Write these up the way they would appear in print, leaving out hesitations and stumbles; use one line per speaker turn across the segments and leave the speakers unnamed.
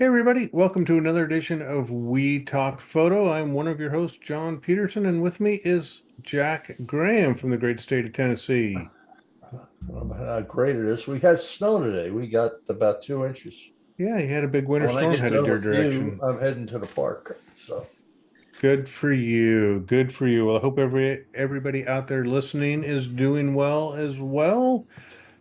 Hey everybody, welcome to another edition of We Talk Photo. I'm one of your hosts, John Peterson, and with me is Jack Graham from the great state of Tennessee.
How great it is. We had snow today. We got about 2 inches.
Yeah, you had a big winter
When I
storm
get
headed
done
your
with you,
direction.
I'm heading to the park. So
Good for you. Good for you. Well, I hope everybody out there listening is doing well as well.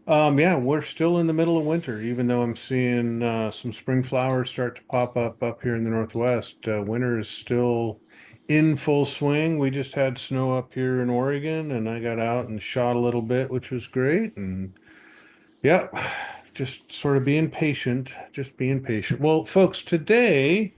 Yeah, we're still in the middle of winter, even though I'm seeing some spring flowers start to pop up here in the Northwest. Winter is still in full swing. We just had snow up here in Oregon, and I got out and shot a little bit, which was great. And yeah, just sort of being patient, just being patient. Well, folks, today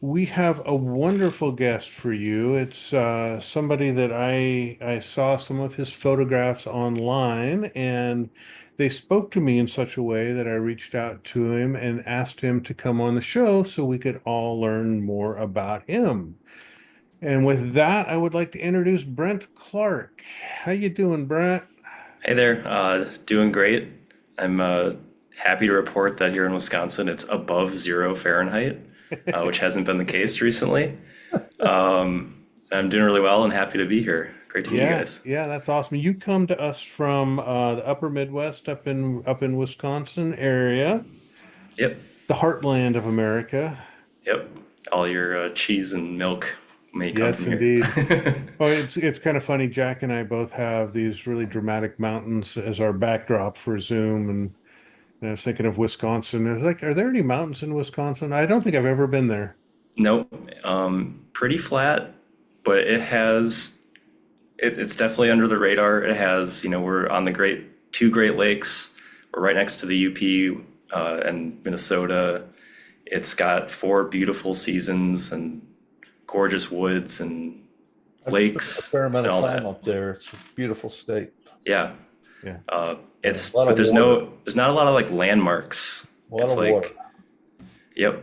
we have a wonderful guest for you. It's somebody that I saw some of his photographs online, and they spoke to me in such a way that I reached out to him and asked him to come on the show so we could all learn more about him. And with that, I would like to introduce Brent Clark. How you doing, Brent?
Hey there, doing great. I'm happy to report that here in Wisconsin it's above 0 Fahrenheit, which hasn't been the case recently. I'm doing really well and happy to be here. Great to meet you
Yeah,
guys.
yeah, that's awesome. You come to us from the upper Midwest up in Wisconsin area,
Yep,
the heartland of America.
yep. All your cheese and milk may come
Yes,
from here.
indeed. Oh, it's kind of funny. Jack and I both have these really dramatic mountains as our backdrop for Zoom, and I was thinking of Wisconsin. I was like, are there any mountains in Wisconsin? I don't think I've ever been there.
Nope, pretty flat, but it's definitely under the radar. It has, we're on the two Great Lakes. We're right next to the UP and Minnesota. It's got four beautiful seasons and gorgeous woods and
I've spent a
lakes
fair amount
and
of
all
time
that.
up there. It's a beautiful state.
Yeah.
Yeah.
Yeah,
It's
a lot
but
of water.
there's not a lot of like landmarks.
A lot
It's
of water.
like, yep,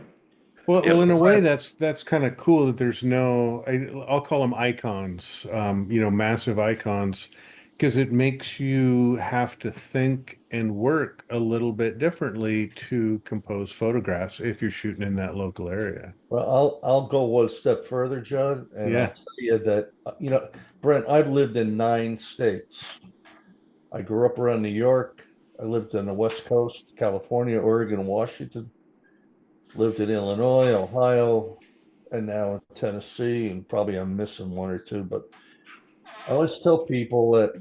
Well,
yep,
in a way, that's kind of cool that there's no, I'll call them icons, massive icons, because it makes you have to think and work a little bit differently to compose photographs if you're shooting in that local area.
Well, I'll go one step further, John, and I'll
Yeah.
tell you that Brent, I've lived in 9 states. I grew up around New York. I lived on the West Coast, California, Oregon, Washington. Lived in Illinois, Ohio, and now in Tennessee, and probably I'm missing one or two. But I always tell people that,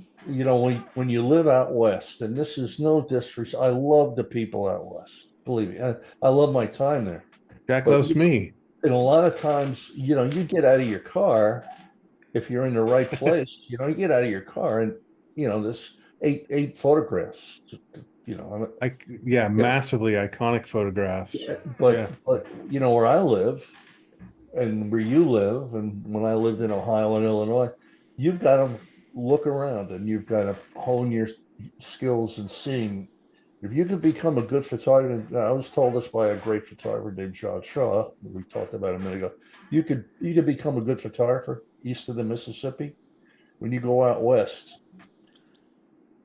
when you live out west, and this is no disrespect, I love the people out west. Believe me, I love my time there.
Jack
But
loves me.
and a lot of times, you get out of your car if you're in the right place. You get out of your car, and this eight photographs.
Yeah,
You know,
massively iconic photographs.
yeah,
Yeah.
but where I live and where you live, and when I lived in Ohio and Illinois, you've got to look around and you've got to hone your skills and seeing. If you could become a good photographer, I was told this by a great photographer named John Shaw, that we talked about a minute ago. You could become a good photographer east of the Mississippi. When you go out west,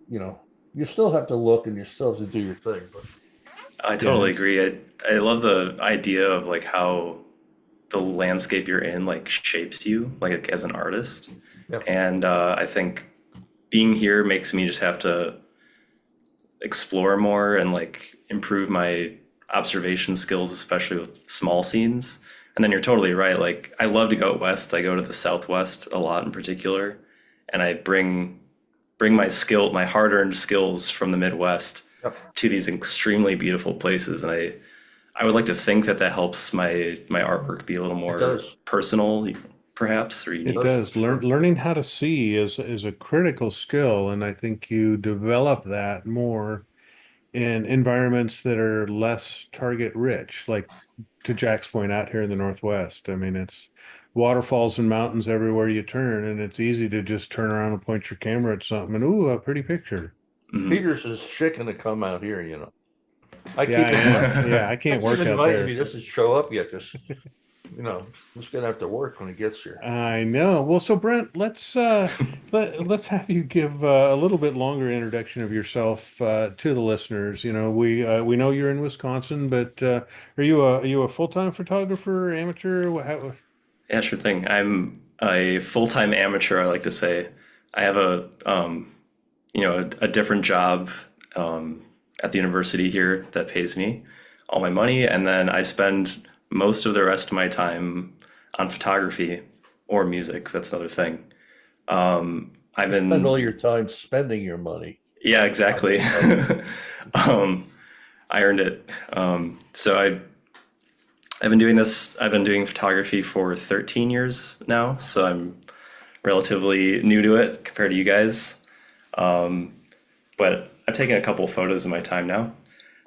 you know, you still have to look and you still have to do your thing. But
I
Yeah.
totally agree. I love the idea of like how the landscape you're in like shapes you like as an artist,
yeah,
and I think being here makes me just have to explore more and like improve my observation skills, especially with small scenes. And then you're totally right. Like I love to go out west. I go to the Southwest a lot in particular, and I bring my hard-earned skills from the Midwest
yep,
to these extremely beautiful places. And I would like to think that that helps my artwork be a little
it
more
does.
personal, perhaps, or
It
It does
unique.
for
does.
sure.
Learning how to see is a critical skill, and I think you develop that more in environments that are less target rich, like to Jack's point out here in the Northwest. I mean, it's waterfalls and mountains everywhere you turn, and it's easy to just turn around and point your camera at something and ooh, a pretty picture.
Mhm.
Peters is chicken to come out here. I
Yeah,
keep
I know.
inviting,
Yeah, I
I
can't
keep
work out
inviting
there.
me. Doesn't show up yet because He's gonna have to work when he gets here.
I know. Well, so Brent, let's have you give a little bit longer introduction of yourself to the listeners. We know you're in Wisconsin, but are you a full-time photographer, amateur?
Yeah, sure thing. I'm a full-time amateur, I like to say. I have a different job um, at the university here that pays me all my money, and then I spend most of the rest of my time on photography or music. That's another thing. I've
You spend all
been,
your time spending your money.
yeah, exactly. um, I earned it. I've been doing this. I've been doing photography for 13 years now, so I'm relatively new to it compared to you guys. But I've taken a couple photos in my time now.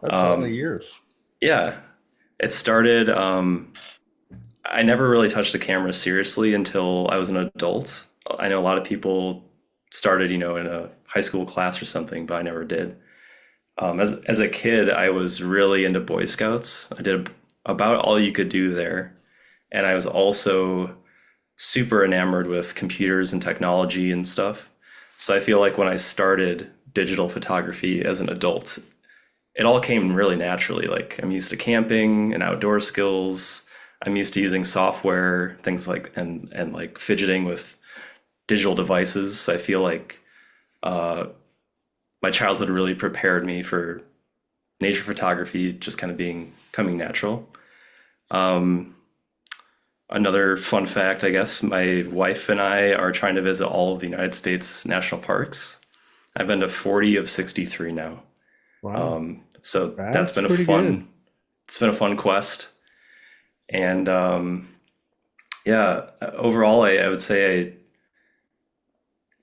That's a lot of years.
Yeah, it started. I never really touched the camera seriously until I was an adult. I know a lot of people started, in a high school class or something, but I never did. As a kid, I was really into Boy Scouts. I did about all you could do there, and I was also super enamored with computers and technology and stuff. So I feel like when I started digital photography as an adult, it all came really naturally. Like I'm used to camping and outdoor skills. I'm used to using software, things like and like fidgeting with digital devices. So I feel like uh, my childhood really prepared me for nature photography, just kind of being coming natural. Um, Another fun fact, I guess, my wife and I are trying to visit all of the United States national parks. I've been to 40 of 63 now.
Wow,
So that's
that's
been
pretty good.
it's been a fun quest. And yeah, overall, I would say I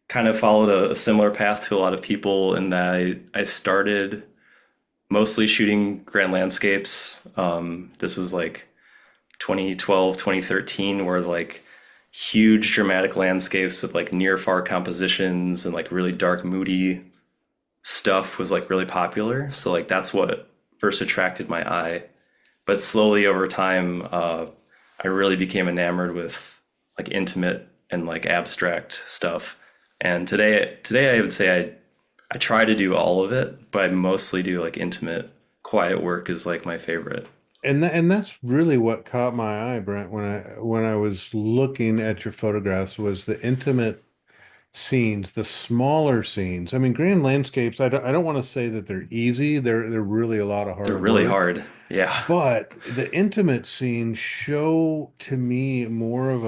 kind of followed a similar path to a lot of people in that I started mostly shooting grand landscapes. This was like 2012, 2013, where like huge dramatic landscapes with like near far compositions and like really dark, moody stuff was like really popular. So like that's what first attracted my eye. But slowly over time, I really became enamored with like intimate and like abstract stuff. And today I would say I try to do all of it, but I mostly do like intimate, quiet work is like my favorite.
And that's really what caught my eye, Brent, when I was looking at your photographs was the intimate scenes, the smaller scenes. I mean, grand landscapes, I don't want to say that they're easy. They're really a lot of
They're
hard
really
work.
hard. Yeah.
But the intimate scenes show to me more of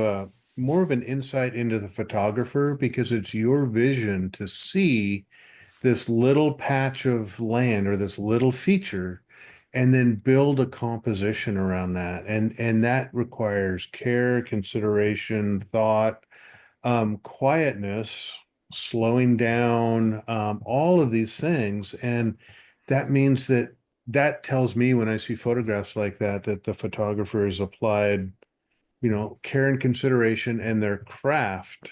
an insight into the photographer because it's your vision to see this little patch of land or this little feature and then build a composition around that. And that requires care, consideration, thought, quietness, slowing down, all of these things. And that means that tells me when I see photographs like that, that the photographer has applied, care and consideration and their craft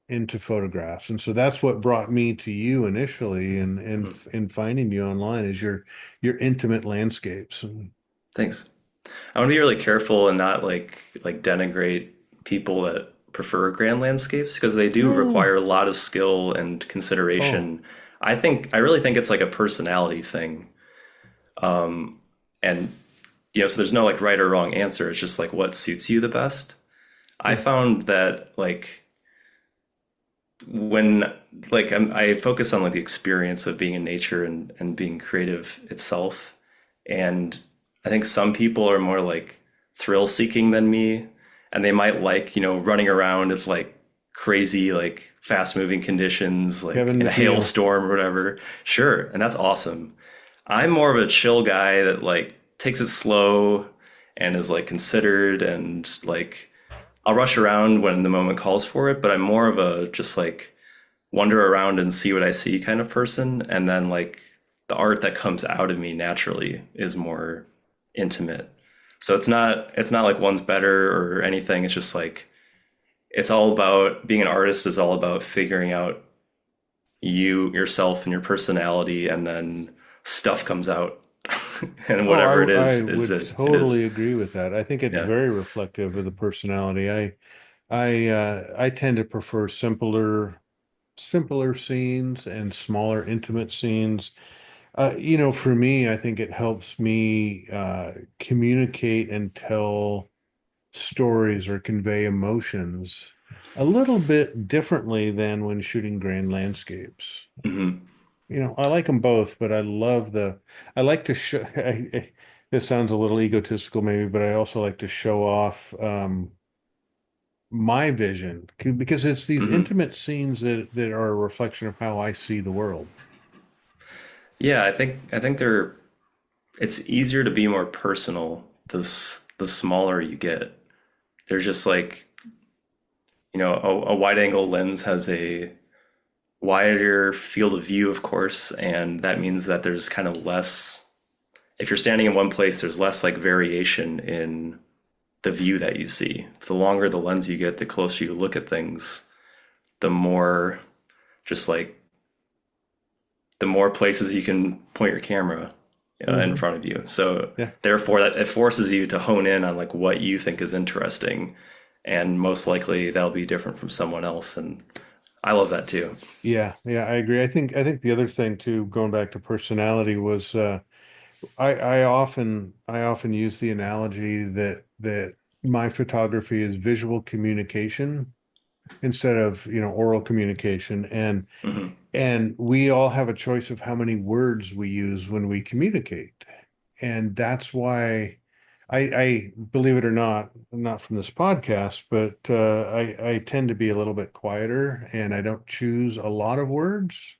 into photographs. And so that's what brought me to you initially
Mhm.
in finding you online is your intimate landscapes. And
Thanks. I want to be really careful and not like denigrate people that prefer grand landscapes because they do
no,
require a lot of skill and
oh,
consideration. I really think it's like a personality thing. And so there's no like right or wrong answer. It's just like what suits you the best. I
yeah.
found that like when I focus on like the experience of being in nature and being creative itself. And I think some people are more like thrill seeking than me, and they might like, running around with like crazy, like fast moving conditions, like
Kevin
in a
McNeil.
hailstorm or whatever. Sure. And that's awesome. I'm more of a chill guy that like takes it slow and is like considered and like I'll rush around when the moment calls for it, but I'm more of a just like wander around and see what I see kind of person. And then like the art that comes out of me naturally is more intimate. So it's not like one's better or anything. It's just like it's all about being an artist is all about figuring out you yourself and your personality and then stuff comes out. and
Oh,
whatever it
I
is
would
it is.
totally agree with that. I think it's
Yeah.
very reflective of the personality. I tend to prefer simpler scenes and smaller intimate scenes. For me, I think it helps me communicate and tell stories or convey emotions a little bit differently than when shooting grand landscapes.
Hmm.
I like them both, but I like to show, this sounds a little egotistical maybe, but I also like to show off my vision because it's these
Hmm.
intimate scenes that are a reflection of how I see the world.
Yeah, I think it's easier to be more personal the smaller you get. There's just like, a wide angle lens has a wider field of view, of course, and that means that there's kind of less, if you're standing in one place, there's less like variation in the view that you see. The longer the lens you get, the closer you look at things, the more just like the more places you can point your camera in
Hmm.
front of you. So
Yeah.
therefore, that it forces you to hone in on like what you think is interesting, and most likely that'll be different from someone else. And I love that too.
Yeah, yeah, I agree. I think the other thing too, going back to personality, was I often use the analogy that my photography is visual communication instead of oral communication,
Hmm.
and we all have a choice of how many words we use when we communicate, and that's why I believe it or not, not from this podcast, but I tend to be a little bit quieter and I don't choose a lot of words.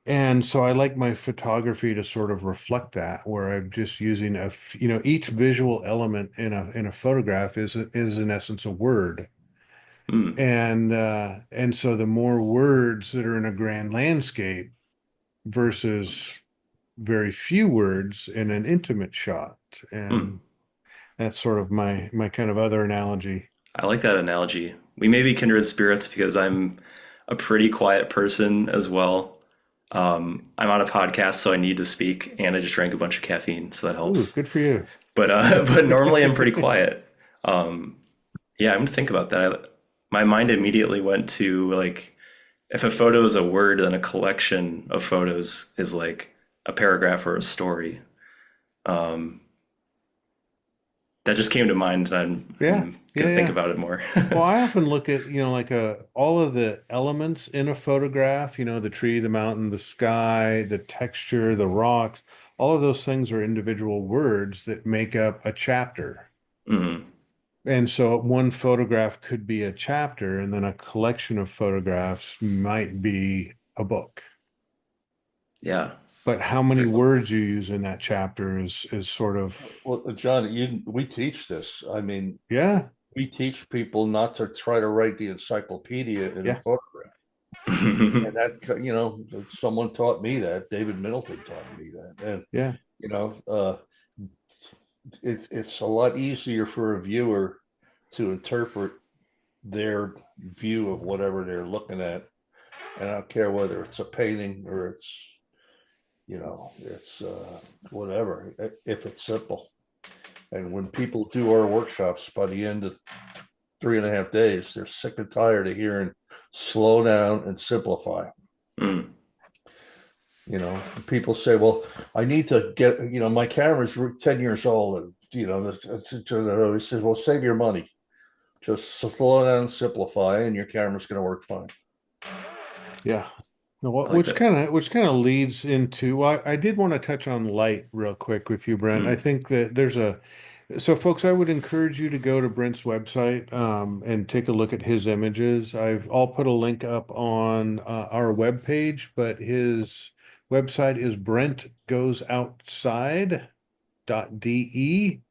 And so I like my photography to sort of reflect that, where I'm just using each visual element in a photograph is in essence a word.
Mm.
And so the more words that are in a grand landscape versus very few words in an intimate shot.
Mm.
And that's sort of my kind of other analogy.
I like that analogy. We may be kindred spirits because I'm a pretty quiet person as well. I'm on a podcast, so I need to speak, and I just drank a bunch of caffeine, so that
Ooh,
helps.
good for you.
But but normally I'm pretty quiet. Yeah, I'm gonna think about that. My mind immediately went to like, if a photo is a word, then a collection of photos is like a paragraph or a story. Um, that just came to mind, and
Yeah,
I'm
yeah,
gonna think
yeah.
about it more.
Well, I often look at, like all of the elements in a photograph, the tree, the mountain, the sky, the texture, the rocks, all of those things are individual words that make up a chapter.
Hmm.
And so one photograph could be a chapter, and then a collection of photographs might be a book.
Yeah,
But how many
very cool.
words you use in that chapter is sort of,
Well, John, we teach this. I mean,
yeah,
we teach people not to try to write the encyclopedia in a
yeah,
photograph. And that, someone taught me that. David Middleton taught me that. And,
yeah.
you know, uh, it's a lot easier for a viewer to interpret their view of whatever they're looking at. And I don't care whether it's a painting or it's whatever, if it's simple. And when people do our workshops, by the end of 3.5 days, they're sick and tired of hearing slow down and simplify.
Mm.
People say, well, I need to get, my camera's 10 years old. And, he says, well, save your money. Just slow down and simplify, and your camera's going to work fine.
Yeah. No,
I like that.
which kind of leads into, well, I did want to touch on light real quick with you, Brent. I
Mm.
think that so folks, I would encourage you to go to Brent's website and take a look at his images. I'll put a link up on our webpage, but his website is brentgoesoutside.de.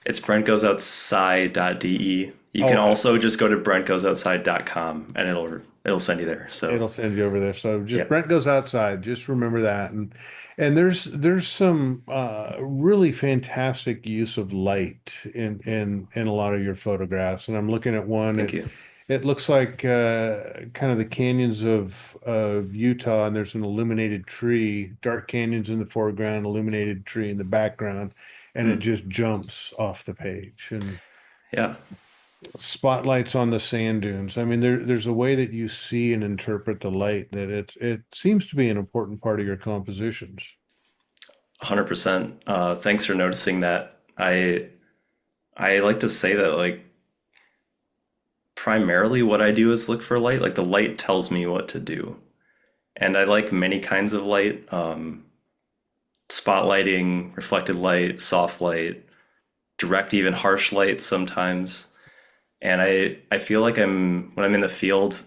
It's brentgoesoutside.de. You can
Oh,
also just go to brentgoesoutside.com and it'll send you there. So
it'll send you over there. So just
yeah.
Brent goes outside. Just remember that. And there's some really fantastic use of light in a lot of your photographs. And I'm looking at one.
Thank you.
it looks like kind of the canyons of Utah, and there's an illuminated tree, dark canyons in the foreground, illuminated tree in the background, and it
Hmm.
just jumps off the page. And
Yeah,
spotlights on the sand dunes. I mean, there's a way that you see and interpret the light that it seems to be an important part of your compositions.
100%. Thanks for noticing that. I like to say that like primarily what I do is look for light. Like the light tells me what to do, and I like many kinds of light. Spotlighting, reflected light, soft light, direct, even harsh light sometimes. And I feel like when I'm in the field,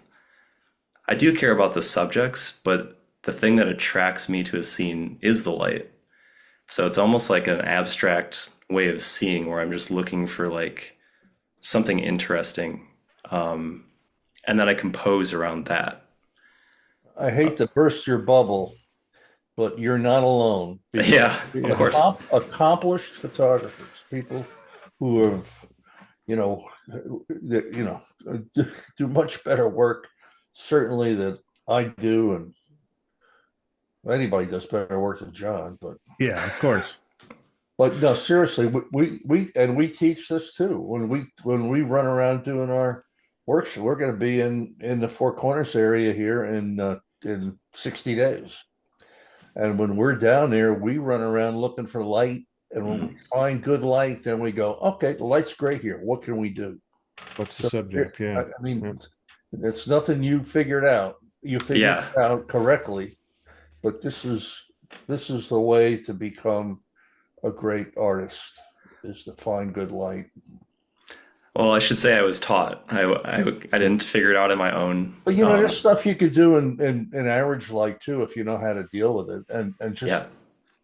I do care about the subjects, but the thing that attracts me to a scene is the light. So it's almost like an abstract way of seeing where I'm just looking for like something interesting. Um, and then I compose around that.
I hate to burst your bubble, but you're not alone because
Yeah, of course.
accomplished photographers, people who have, you know, that do much better work, certainly that I do, and anybody does better work than John.
Yeah, of course.
But no, seriously, we teach this too. When we run around doing our workshop, we're going to be in the Four Corners area here in 60 days. And when we're down there, we run around looking for light. And when we find good light, then we go, okay, the light's great here. What can we do?
What's the
So
subject? Yeah.
I mean,
Yeah.
it's nothing you figured out. You figured
Yeah.
it out correctly, but this is the way to become a great artist is to find good light.
Well, I should say I was taught. I didn't figure it out on my own.
But there's stuff you could do in average light too if you know how to deal with it, and just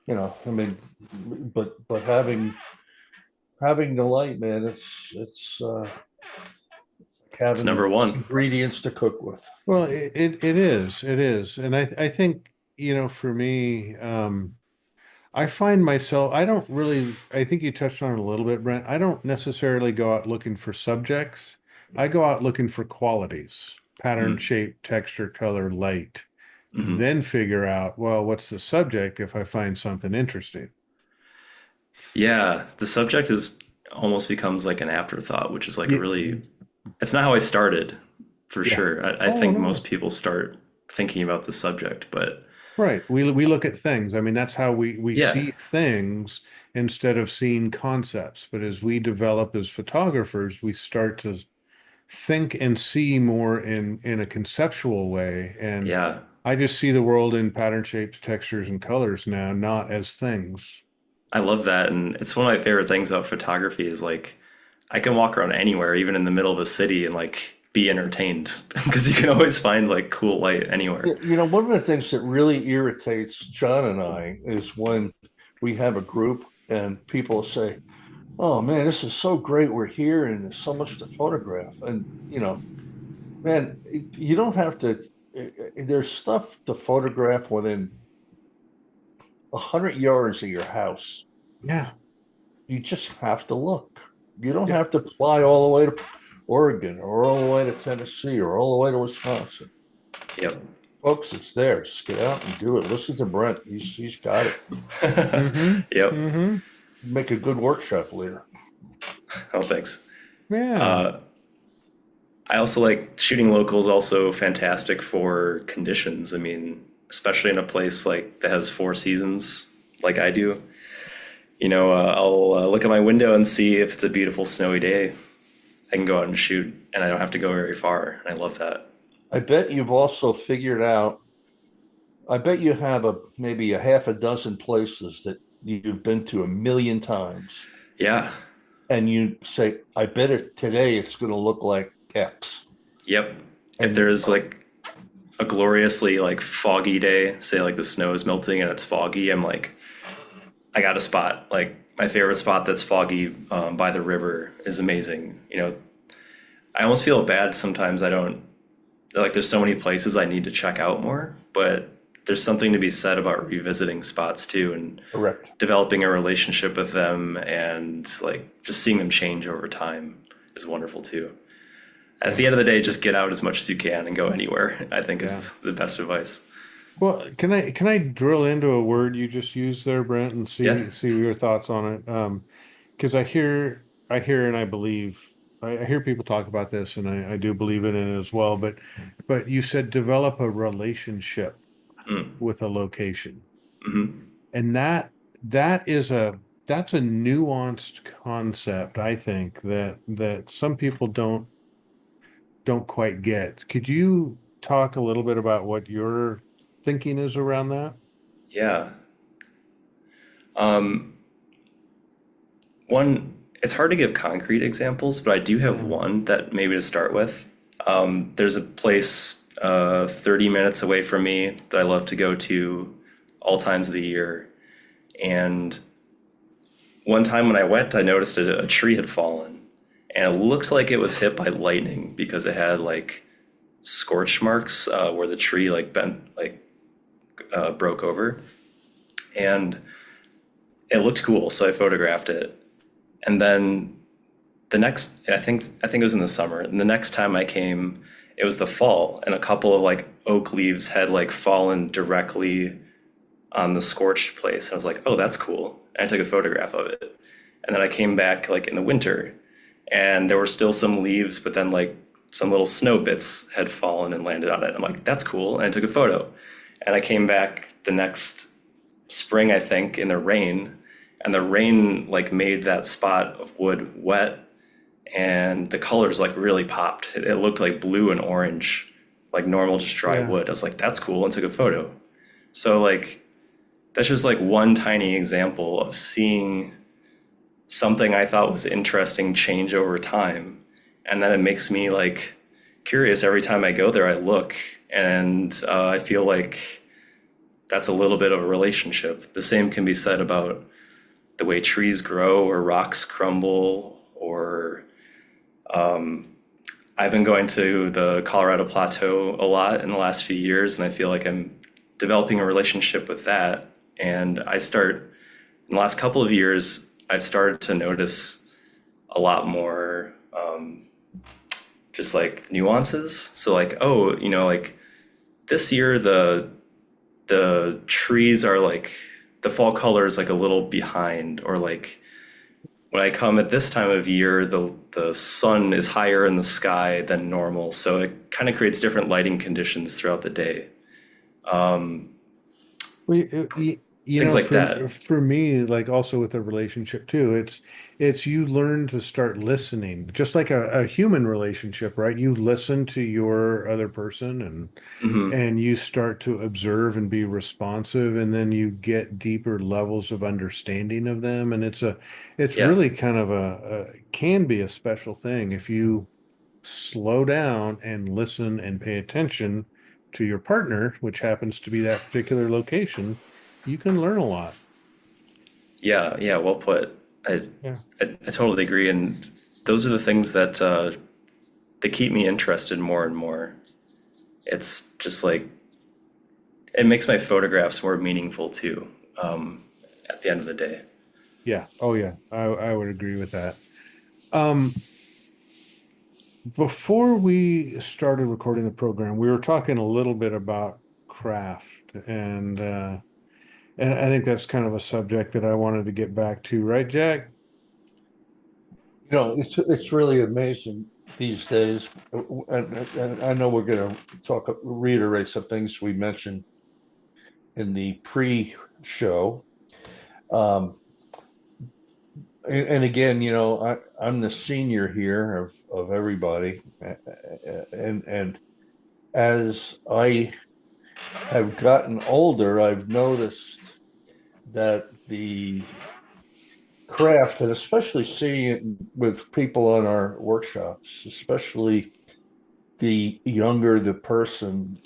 Yeah,
I mean, but having the light, man, it's
it's
having the
number
best
one.
ingredients to cook with.
Well, it is, and I think for me, I find myself, I don't really, I think you touched on it a little bit, Brent. I don't necessarily go out looking for subjects. I go out looking for qualities, pattern,
Mm.
shape, texture, color, light,
Hmm.
then figure out, well, what's the subject if I find something interesting?
Yeah, the subject is almost becomes like an afterthought, which is like
Yeah,
really, it's not how I started for
yeah.
sure. I
Oh,
think
no.
most people start thinking about the subject, but
Right. We look at things. I mean, that's how we
yeah,
see things instead of seeing concepts. But as we develop as photographers, we start to think and see more in a conceptual way. And
yeah,
I just see the world in pattern shapes, textures, and colors now, not as things.
I love that. And it's one of my favorite things about photography is like I can walk around anywhere, even in the middle of a city, and like be entertained because you can always find like cool light anywhere.
One of the things that really irritates John and I is when we have a group and people say, "Oh man, this is so great. We're here and there's so much to photograph." And man, you don't have to. There's stuff to photograph within 100 yards of your house.
Yeah.
You just have to look. You don't
Yeah.
have to fly all the way to Oregon or all the way to Tennessee or all the way to Wisconsin.
Yep.
Folks, it's there. Just get out and do it. Listen to Brent. He's got it.
Mm-hmm.
Yep.
Mm-hmm.
Make a good workshop leader.
Oh, thanks.
Yeah.
Uh, I also like shooting local is also fantastic for conditions. I mean, especially in a place like that has four seasons, like I do. I'll look at my window and see if it's a beautiful snowy day. I can go out and shoot, and I don't have to go very far. And I love that.
I bet you've also figured out, I bet you have maybe a half a dozen places that you've been to a million times.
Yeah.
And you say, I bet today it's going to look like X.
Yep. If
And
there's like a gloriously like foggy day, say like the snow is melting and it's foggy, I'm like, I got a spot. Like my favorite spot that's foggy by the river is amazing. I almost feel bad sometimes. I don't like. There's so many places I need to check out more, but there's something to be said about revisiting spots too and
correct.
developing a relationship with them and like just seeing them change over time is wonderful too. At
Yeah.
the end of the day, just get out as much as you can and go anywhere, I think
Yeah.
is the best advice.
Well, can I drill into a word you just used there, Brent, and
Yeah.
see your thoughts on it? Because I hear and I believe I hear people talk about this, and I do believe in it as well. But you said develop a relationship
Mm.
with a location,
Hmm.
and that's a nuanced concept, I think, that some people don't quite get. Could you talk a little bit about what your thinking is around that?
Yeah. Um, One, it's hard to give concrete examples, but I do have
Yeah.
one that maybe to start with. There's a place 30 minutes away from me that I love to go to all times of the year. And one time when I went, I noticed a tree had fallen, and it looked like it was hit by lightning because it had like scorch marks where the tree like bent, like broke over. And it looked cool, so I photographed it. And then I think it was in the summer. And the next time I came, it was the fall, and a couple of like oak leaves had like fallen directly on the scorched place. And I was like, oh, that's cool. And I took a photograph of it. And then I came back like in the winter, and there were still some leaves, but then like some little snow bits had fallen and landed on it. I'm like, that's cool. And I took a photo. And I came back the next spring, I think, in the rain, and the rain like made that spot of wood wet, and the colors like really popped. It looked like blue and orange, like normal just dry
Yeah.
wood. I was like, that's cool, and took a photo. So like that's just like one tiny example of seeing something I thought was interesting change over time. And then it makes me like curious every time I go there. I look, and I feel like that's a little bit of a relationship. The same can be said about the way trees grow or rocks crumble, or I've been going to the Colorado Plateau a lot in the last few years, and I feel like I'm developing a relationship with that. And in the last couple of years, I've started to notice a lot more just like nuances. So like, oh, like this year the trees are like the fall color is like a little behind, or like when I come at this time of year, the sun is higher in the sky than normal, so it kind of creates different lighting conditions throughout the day.
Well, you
Things
know,
like that.
for me, like also with a relationship too, it's you learn to start listening, just like a human relationship, right? You listen to your other person,
Hmm.
and you start to observe and be responsive, and then you get deeper levels of understanding of them, and it's
Yeah,
really kind of can be a special thing if you slow down and listen and pay attention to your partner, which happens to be that particular location, you can learn a lot.
yeah, yeah. Well put. I,
Yeah.
I totally agree, and those are the things that they keep me interested more and more. It's just like it makes my photographs more meaningful too. At the end of the day.
Yeah. Oh yeah. I would agree with that. Um, before we started recording the program, we were talking a little bit about craft, and I think that's kind of a subject that I wanted to get back to, right, Jack?
It's really amazing these days, and I know we're going to reiterate some things we mentioned in the pre-show. Um, and again, I'm the senior here of everybody, and as I have gotten older, I've noticed that the craft, and especially seeing it with people on our workshops, especially the younger the person,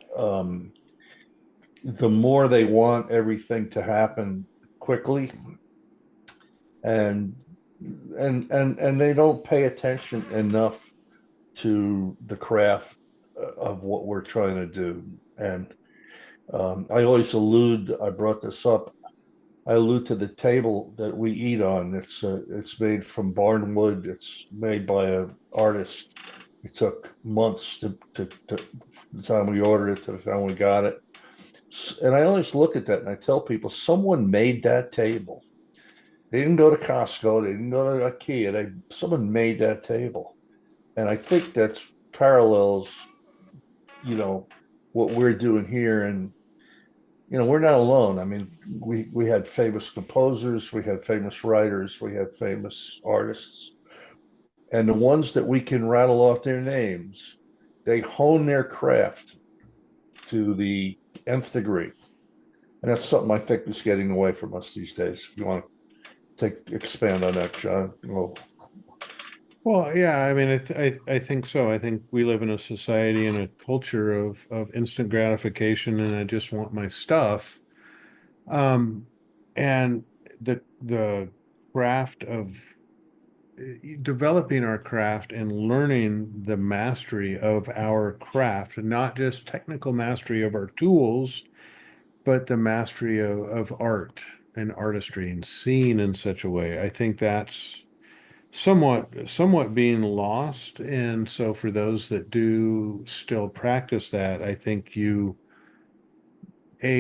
the more they want everything to happen quickly, and and they don't pay attention enough to the craft of what we're trying to do. And I brought this up. I allude to the table that we eat on. It's made from barn wood. It's made by an artist, It took months to the time we ordered it to the time we got it. And I always look at that and I tell people, someone made that table. They didn't go to Costco, they didn't go to IKEA. Someone made that table. And I think that's parallels, you know, what we're doing here. And, we're not alone. I mean, we had famous composers, we had famous writers, we had famous artists. And the ones that we can rattle off their names, they hone their craft to the nth degree. And that's something I think is getting away from us these days. If you want to expand on that, John?
Well, yeah, I mean, I think so. I think we live in a society and a culture of instant gratification, and I just want my stuff. Um, and the craft of developing our craft and learning the mastery of our craft, not just technical mastery of our tools, but the mastery of art and artistry and seeing in such a way. I think that's somewhat being lost. And so for those that do still practice that, I think you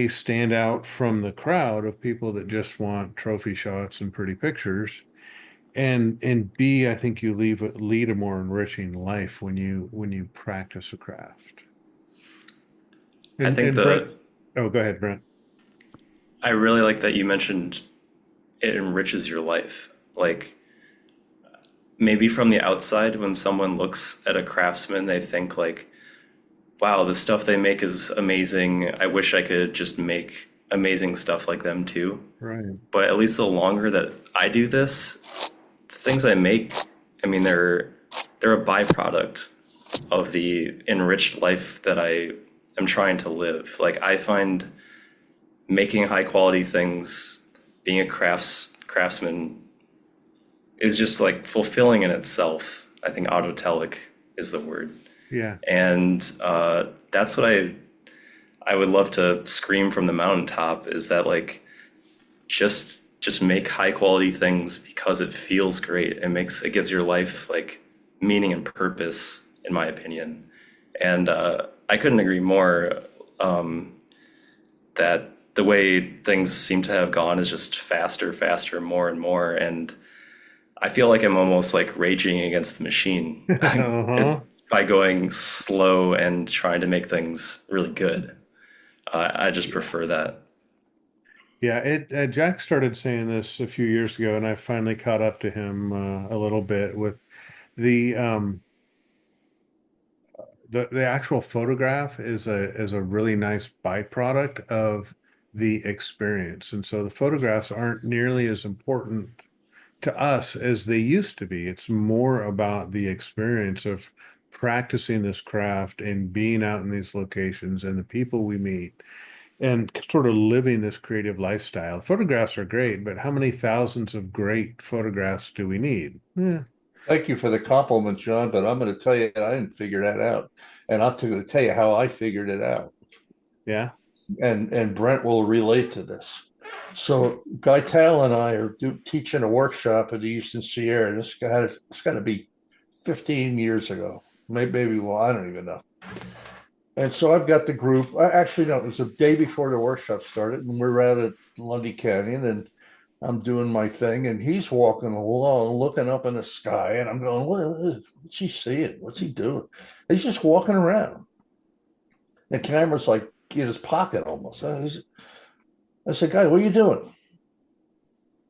stand out from the crowd of people that just want trophy shots and pretty pictures. And B, I think you lead a more enriching life when you practice a craft.
I
And
think
and Brent,
the
oh, go ahead, Brent.
I really like that you mentioned it enriches your life. Like maybe from the outside, when someone looks at a craftsman, they think like, wow, the stuff they make is amazing. I wish I could just make amazing stuff like them too.
Right.
But at least the longer that I do this, the things I make, I mean, they're a byproduct of the enriched life that I am trying to live. Like I find making high quality things, being a craftsman is just like fulfilling in itself. I think autotelic is the word.
Yeah.
And that's what I would love to scream from the mountaintop is that like just make high quality things because it feels great. It gives your life like meaning and purpose, in my opinion. And I couldn't agree more that the way things seem to have gone is just faster, more and more. And I feel like I'm almost like raging against the machine
Uh-huh.
by going slow and trying to make things really good. I just prefer that.
Yeah, Jack started saying this a few years ago, and I finally caught up to him a little bit with the the actual photograph is a really nice byproduct of the experience. And so the photographs aren't nearly as important to us as they used to be. It's more about the experience of practicing this craft and being out in these locations and the people we meet and sort of living this creative lifestyle. Photographs are great, but how many thousands of great photographs do we need? Yeah,
Thank you for the compliment, John, but I'm going to tell you I didn't figure that out. And I'm going to tell you how I figured it out.
yeah,
And Brent will relate to this. So Guy Tal and I are teaching a workshop at the Eastern Sierra. It's got to be 15 years ago. Maybe, well, I don't even know. And so I've got the group. Actually, no, it was the day before the workshop started, and we're out at Lundy Canyon, and I'm doing my thing, and he's walking along, looking up in the sky, and I'm going, what's he seeing? What's he doing? He's just walking around. The camera's like in his pocket almost. I said, "Guy, what are you doing?"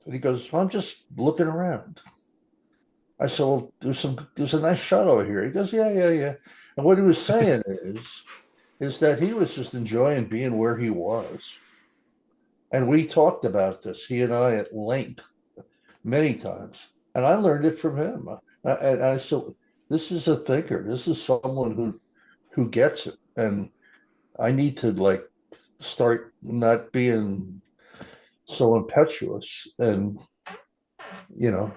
And he goes, "I'm just looking around." I said, "Well, there's a nice shot over here." He goes, "Yeah, yeah, yeah." And what he was saying is that he was just enjoying being where he was. And we talked about this, he and I at length, many times. And I learned it from him. And I said, this is a thinker. This is someone who gets it. And I need to like start not being so impetuous and, you know,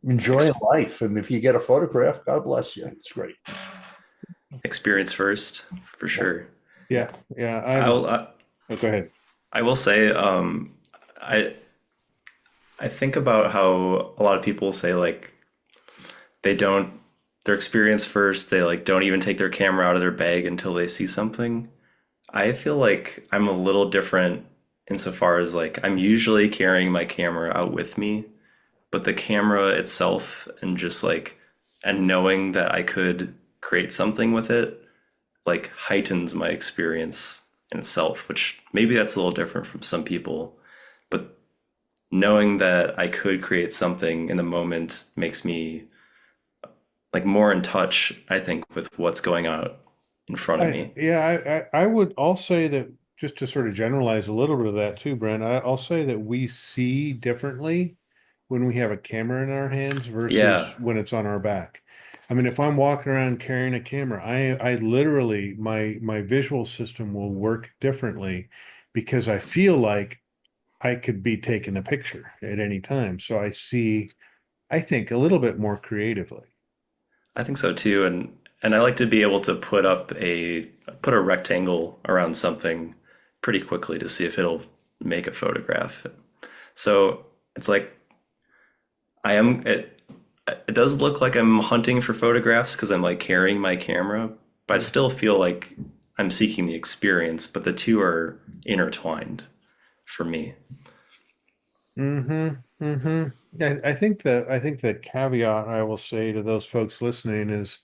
enjoying
Ex-
life. And if you get a photograph, God bless you. It's great.
Experience first, for
Yeah.
sure.
yeah, yeah.
I'll, I,
Oh, go ahead.
I will say, I I think about how a lot of people say like they don't their experience first. They like don't even take their camera out of their bag until they see something. I feel like I'm a little different insofar as like I'm usually carrying my camera out with me, but the camera itself and just like and knowing that I could create something with it like heightens my experience in itself, which maybe that's a little different from some people, but knowing that I could create something in the moment makes me like more in touch, I think, with what's going on in front of me.
I would, I'll say that just to sort of generalize a little bit of that too, Brent, I'll say that we see differently when we have a camera in our hands
Yeah,
versus when it's on our back. I mean, if I'm walking around carrying a camera, I literally, my visual system will work differently because I feel like I could be taking a picture at any time. So I see, I think, a little bit more creatively.
I think so too. And I like to be able to put a rectangle around something pretty quickly to see if it'll make a photograph. So it's like I am it does look like I'm hunting for photographs because I'm like carrying my camera, but I still feel like I'm seeking the experience, but the two are intertwined for me.
Mm-hmm. Mm-hmm. I think the caveat I will say to those folks listening is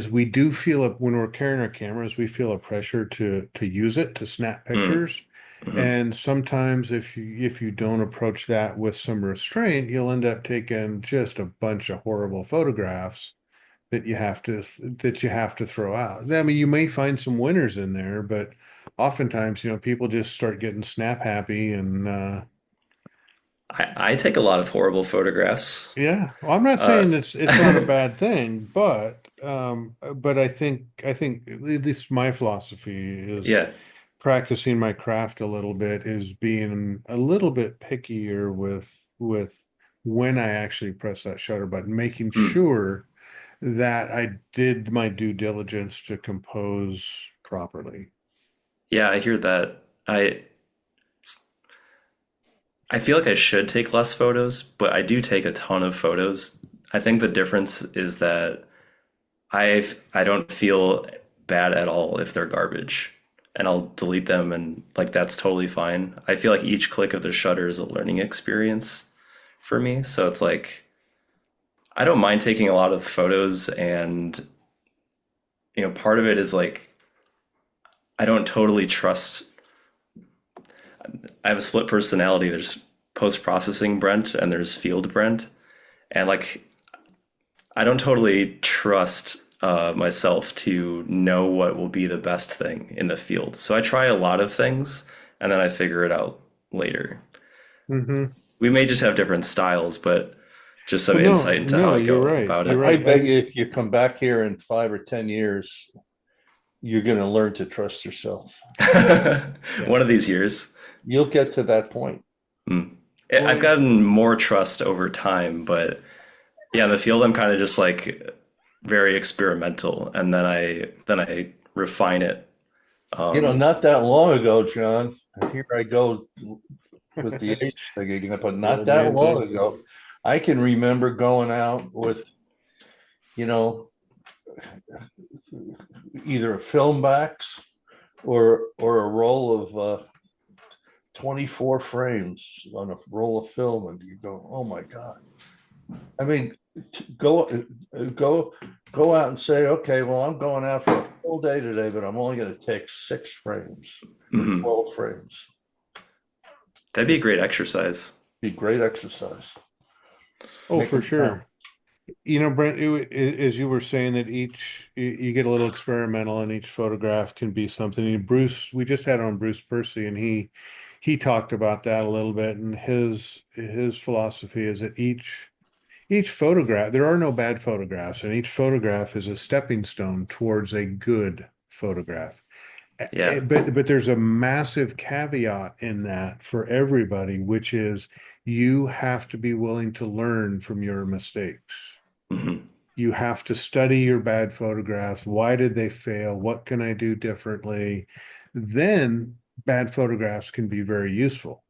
we do feel it when we're carrying our cameras, we feel a pressure to use it to snap
Mm,
pictures.
hmm.
And sometimes if you don't approach that with some restraint, you'll end up taking just a bunch of horrible photographs that you have to throw out. I mean, you may find some winners in there, but oftentimes, people just start getting snap happy and
I take a lot of horrible photographs.
yeah, well, I'm not
Uh,
saying it's not a bad thing, but I think at least my philosophy is
yeah.
practicing my craft a little bit is being a little bit pickier with when I actually press that shutter button, making
Mm.
sure that I did my due diligence to compose properly.
Yeah, I hear that. I feel like I should take less photos, but I do take a ton of photos. I think the difference is that I don't feel bad at all if they're garbage. And I'll delete them and like that's totally fine. I feel like each click of the shutter is a learning experience for me. So it's like I don't mind taking a lot of photos and part of it is like I don't totally trust I have a split personality. There's post-processing Brent and there's field Brent. And like I don't totally trust myself to know what will be the best thing in the field. So I try a lot of things and then I figure it out later.
Hmm.
We may just have different styles, but just some
Well, no,
insight into how
no,
I
you're
go
right.
about
You're
it.
I
right.
bet you if you come back here in 5 or 10 years, you're going to learn to trust yourself.
Yeah.
One of these years.
You'll get to that point.
Hmm. I've
Well,
gotten more trust over time, but yeah, in the field I'm kind of just like very experimental and then I refine it. Um,
Not that long ago, John, here I go with the age thing again, but
the
not
old
that
man
long
thing.
ago, I can remember going out with, you know, either film backs or a roll of 24 frames on a roll of film, and you go, oh my God. I mean, go go out and say, okay, well, I'm going out for a full day today, but I'm only going to take 6 frames or
mhm.
12 frames.
That'd be a great exercise.
Be great exercise.
Oh,
Make
for
them count.
sure. Brent, as you were saying that you get a little experimental and each photograph can be something. And Bruce, we just had on Bruce Percy and he talked about that a little bit and his philosophy is that each photograph, there are no bad photographs, and each photograph is a stepping stone towards a good photograph.
Yeah.
But there's a massive caveat in that for everybody, which is you have to be willing to learn from your mistakes.
Hmm.
You have to study your bad photographs. Why did they fail? What can I do differently? Then bad photographs can be very useful.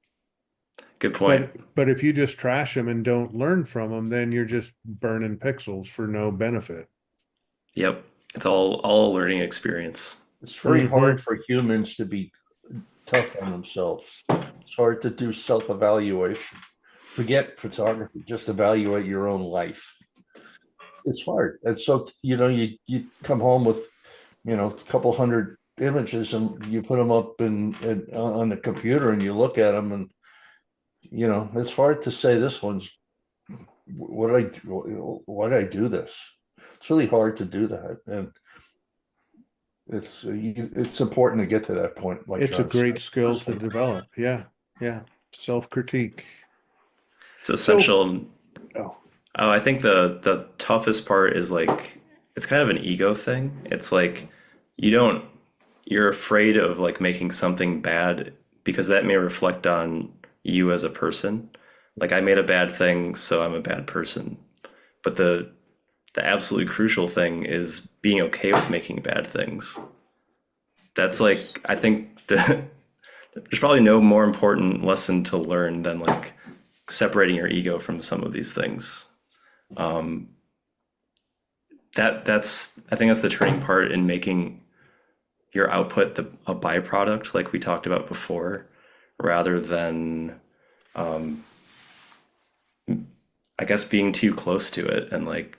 Good point.
But if you just trash them and don't learn from them, then you're just burning pixels for no benefit.
Yep. It's all a learning experience.
It's very
Hmm.
hard for humans to be tough on themselves. It's hard to do self-evaluation. Forget photography, just evaluate your own life. It's hard. And so, you come home with, a couple hundred images and you put them up in on the computer and you look at them and, it's hard to say this one's why did I do this? It's really hard to do that. And it's important to get to that point, like
It's a
John said.
great skill to develop. Yeah. Yeah. Self-critique.
It's
So,
essential.
oh,
Oh, I think the toughest part is like it's kind of an ego thing. It's like you don't you're afraid of like making something bad because that may reflect on you as a person. Like I made a bad thing, so I'm a bad person. But the absolutely crucial thing is being okay with making bad things. That's
yes.
like I think there's probably no more important lesson to learn than like separating your ego from some of these things. Um, that's I think that's the turning part in making your output a byproduct, like we talked about before, rather than um, I guess being too close to it and like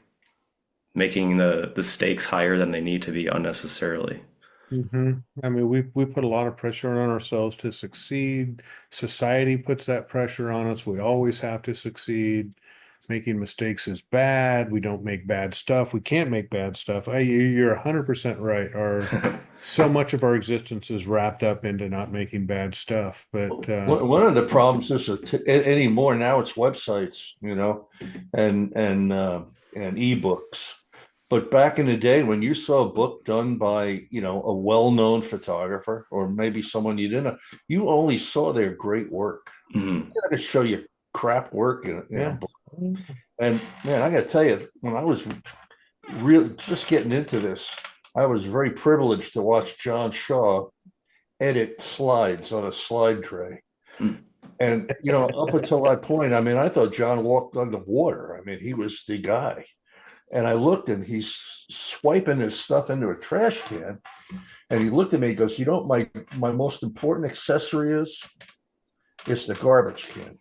making the stakes higher than they need to be unnecessarily.
Hmm. I mean, we put a lot of pressure on ourselves to succeed. Society puts that pressure on us. We always have to succeed. Making mistakes is bad. We don't make bad stuff. We can't make bad stuff. You're 100% right. So much of our existence is wrapped up into not making bad stuff. But
One of the problems is that anymore now it's websites, and ebooks. But back in the day, when you saw a book done by, a well-known photographer or maybe someone you didn't know, you only saw their great work.
Mhm.
They're going to show you crap work in a
yeah.
book. And man, I got to tell you, when I was really just getting into this, I was very privileged to watch John Shaw edit slides on a slide tray.
Mm.
And, up until that point, I mean, I thought John walked underwater. I mean, he was the guy. And I looked and he's swiping his stuff into a trash can. And he looked at me and goes, my most important accessory is the garbage can.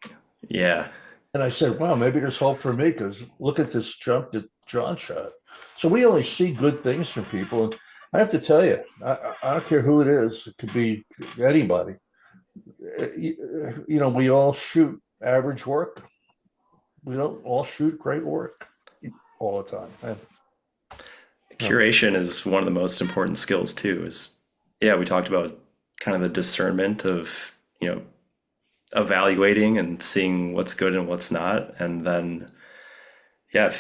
Yeah.
And I said, wow, maybe there's hope for me because look at this jump that John shot. So we only see good things from people. And I have to tell you, I don't care who it is, it could be anybody. We all shoot average work. We don't all shoot great work all the time.
No.
Curation is one of the most important skills too. Is yeah, we talked about kind of the discernment of, evaluating and seeing what's good and what's not. And then yeah,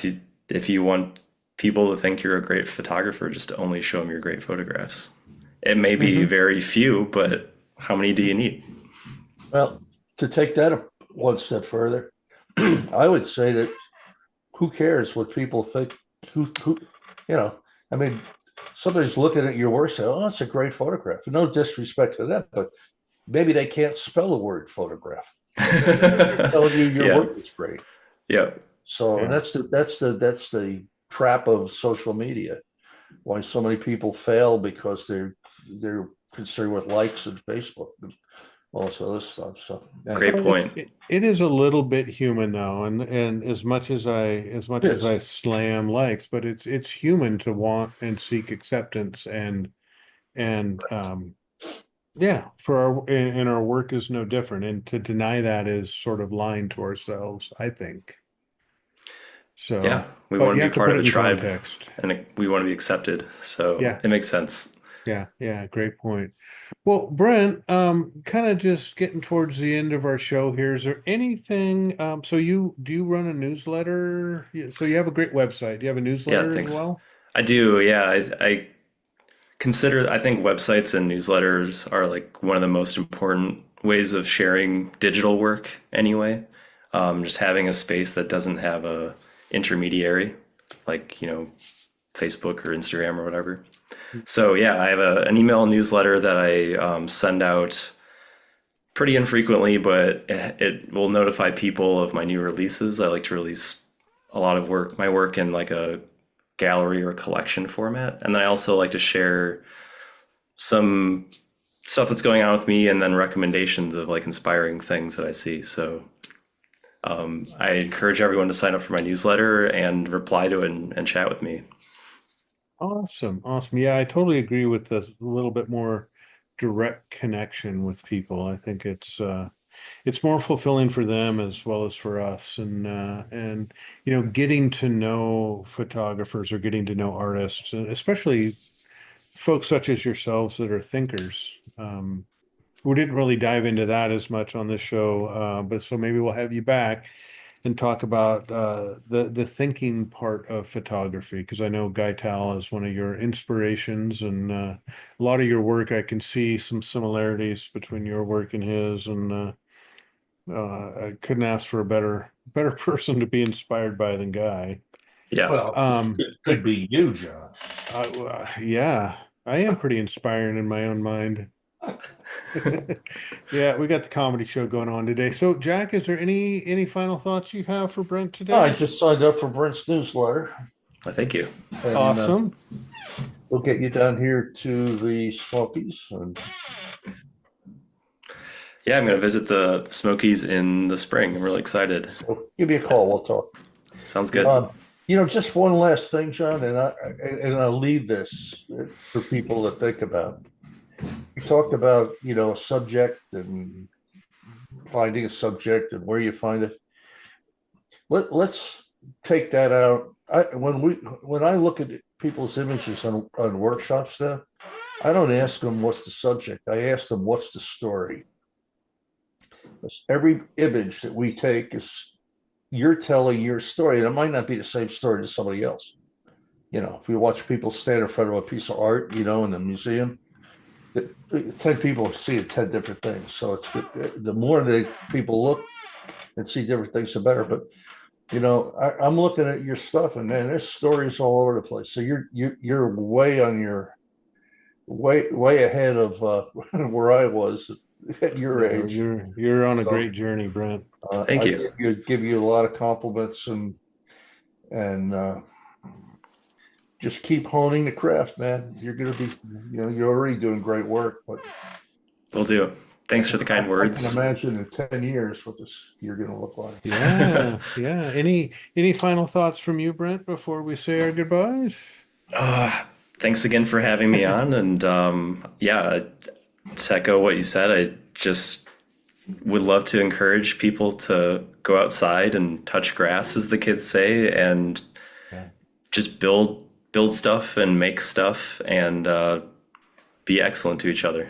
if you want people to think you're a great photographer, just only show them your great photographs. It may be
Hmm.
very few, but how many do you need?
Well, to take that one step further, I would say that who cares what people think? Who, you know, I mean, somebody's looking at your work, say, "Oh, that's a great photograph." No disrespect to them, but maybe they can't spell the word photograph. Telling you your
Yeah.
work is great.
Yeah.
So, and
Yeah.
that's the trap of social media. Why so many people fail because they're concerned with likes and Facebook and all this other stuff. So,
Great
anyway,
point.
It is a little bit human though, and as much as I slam likes, but it's human to want and seek acceptance and yeah, for and our work is no different. And to deny that is sort of lying to ourselves, I think.
Yeah,
So,
we
but
want
you
to be
have to
part
put
of
it
the
in
tribe
context.
and we want to be accepted. So
Yeah,
it makes sense.
yeah, yeah, great point. Well, Brent, kind of just getting towards the end of our show here. Is there anything, so you do you run a newsletter? So you have a great website. Do you have a
Yeah,
newsletter as
thanks.
well?
I do. Yeah, I think websites and newsletters are like one of the most important ways of sharing digital work anyway. Just having a space that doesn't have a intermediary, like, Facebook or Instagram or whatever. So yeah, I have an email newsletter that I send out pretty infrequently, but it will notify people of my new releases. I like to release a lot of my work in like a gallery or collection format. And then I also like to share some stuff that's going on with me and then recommendations of like inspiring things that I see. So I encourage everyone to sign up for my newsletter and reply to it and chat with me.
Awesome. Awesome. Yeah, I totally agree with the little bit more direct connection with people. I think it's more fulfilling for them as well as for us. And getting to know photographers or getting to know artists, especially folks such as yourselves that are thinkers. We didn't really dive into that as much on this show, but so maybe we'll have you back and talk about the thinking part of photography, because I know Guy Tal is one of your inspirations, and a lot of your work, I can see some similarities between your work and his, and I couldn't ask for a better person to be inspired by than Guy.
Yeah.
Well,
Um,
it could be you, John.
yeah, I am pretty inspiring in my own mind. Yeah, we got the comedy show going on today. So, Jack, is there any final thoughts you have for Brent
I
today?
just signed up for Brent's newsletter,
Well, thank you.
and
Awesome.
we'll get you down here to the Smokies. And
Yeah, I'm going to visit the Smokies in the spring. I'm really excited.
so give me a call. We'll talk.
Sounds good.
Just one last thing, John, and I'll leave this for people to think about. You talked about a subject and finding a subject and where you find it. Let's take that out. When I look at people's images on workshops, then I don't ask them what's the subject. I ask them what's the story. Because every image that we take is you're telling your story, and it might not be the same story to somebody else. If you watch people stand in front of a piece of art, in the museum, 10 people see it 10 different things. So it's good. The more that people look and see different things, the better. But I'm looking at your stuff, and man, there's stories all over the place. So you're way on your way ahead of where I was at your
Yeah,
age.
you're on a
So
great journey, Brent.
Thank
I
you.
give you a lot of compliments, and just keep honing the craft, man. You're gonna be, you're already doing great work, but
Will do. Thanks for the kind
I can
words.
imagine in 10 years what you're gonna look like.
Yeah, yeah. Any final thoughts from you, Brent, before we say our goodbyes?
Uh, Thanks again for having me on. And yeah, to echo what you said, I just would love to encourage people to go outside and touch grass, as the kids say, and
Yeah.
just build stuff and make stuff and be excellent to each other.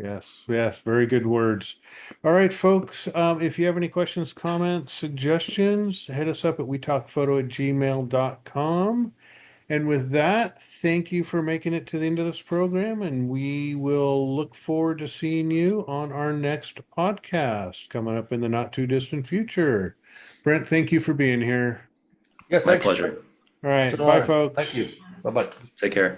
Yes, yes, very good words. All right, folks. If you have any questions, comments, suggestions, hit us up at wetalkphoto@gmail.com. And with that, thank you for making it to the end of this program, and we will look forward to seeing you on our next podcast coming up in the not too distant future. Brent, thank you for being here.
Yeah,
My
thanks.
pleasure.
All
It's
right,
an
bye,
honor. Thank
folks.
you. Bye bye.
Take care.